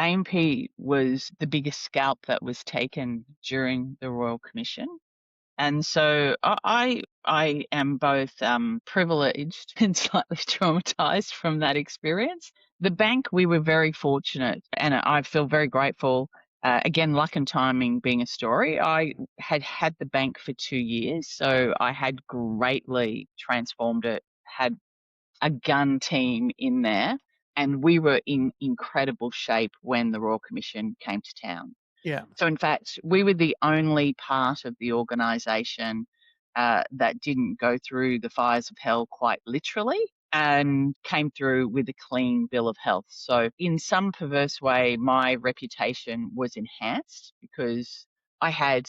AMP was the biggest scalp that was taken during the Royal Commission. And so I am both privileged and slightly traumatized from that experience. The bank, we were very fortunate, and I feel very grateful. Again, luck and timing being a story. I had the bank for 2 years, so I had greatly transformed it, had a gun team in there, and we were in incredible shape when the Royal Commission came to town. Yeah. So, in fact, we were the only part of the organisation that didn't go through the fires of hell quite literally and came through with a clean bill of health. So, in some perverse way, my reputation was enhanced because I had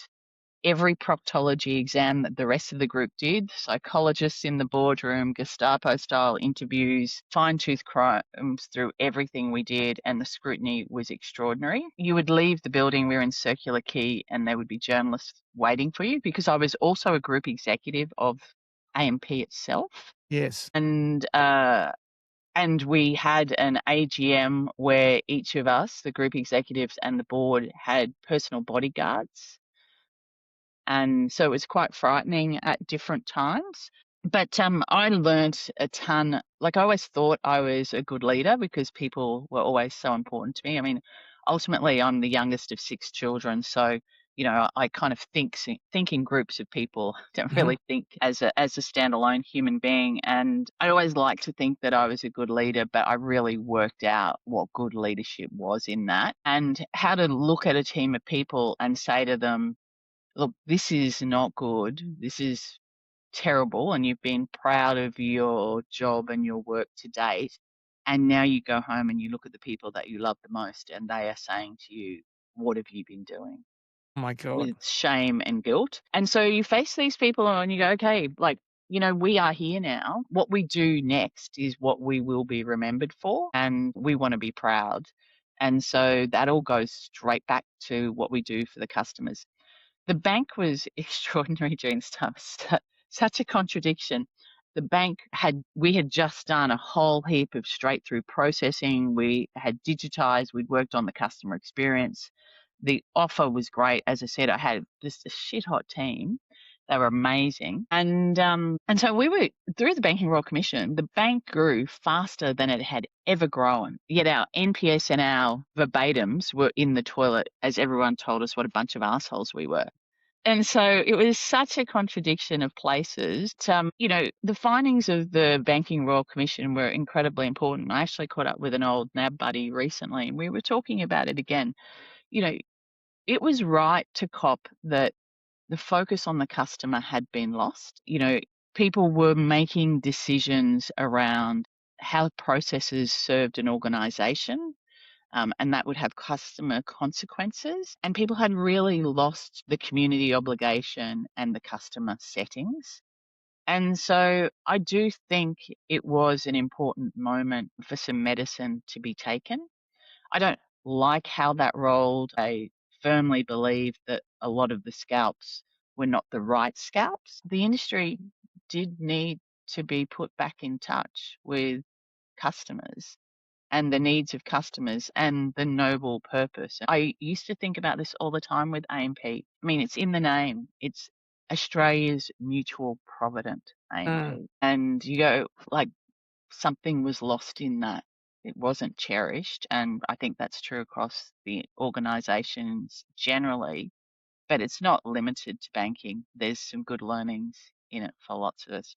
every proctology exam that the rest of the group did, psychologists in the boardroom, Gestapo style interviews, fine tooth combs through everything we did, and the scrutiny was extraordinary. You would leave the building, we were in Circular Quay, and there would be journalists waiting for you because I was also a group executive of AMP itself. Yes. And we had an AGM where each of us, the group executives and the board, had personal bodyguards, and so it was quite frightening at different times. But I learnt a ton. Like, I always thought I was a good leader because people were always so important to me. I mean, ultimately, I'm the youngest of 6 children, so I kind of think in groups of people. Don't Mhm. really think as a standalone human being. And I always liked to think that I was a good leader, but I really worked out what good leadership was in that and how to look at a team of people and say to them, look, this is not good. This is terrible. And you've been proud of your job and your work to date. And now you go home and you look at the people that you love the most and they are saying to you, what have you been doing? Oh my god. With shame and guilt. And so you face these people and you go, okay, like, we are here now. What we do next is what we will be remembered for, and we want to be proud. And so that all goes straight back to what we do for the customers. The bank was extraordinary during this time. Such a contradiction. We had just done a whole heap of straight through processing. We had digitized, we'd worked on the customer experience. The offer was great. As I said, I had just a shit hot team. They were amazing. And so we were through the Banking Royal Commission, the bank grew faster than it had ever grown. Yet our NPS and our verbatims were in the toilet as everyone told us what a bunch of assholes we were. And so it was such a contradiction of places. The findings of the Banking Royal Commission were incredibly important. I actually caught up with an old NAB buddy recently, and we were talking about it again. You know, it was right to cop that the focus on the customer had been lost. People were making decisions around how processes served an organization, and that would have customer consequences. And people had really lost the community obligation and the customer settings. And so I do think it was an important moment for some medicine to be taken. I don't like how that rolled. I firmly believe that a lot of the scalps were not the right scalps. The industry did need to be put back in touch with customers and the needs of customers and the noble purpose. I used to think about this all the time with AMP. I mean, it's in the name. It's Australia's mutual provident Mm. AMP. And you go, like, something was lost in that. It wasn't cherished. And I think that's true across the organisations generally, but it's not limited to banking. There's some good learnings in it for lots of us.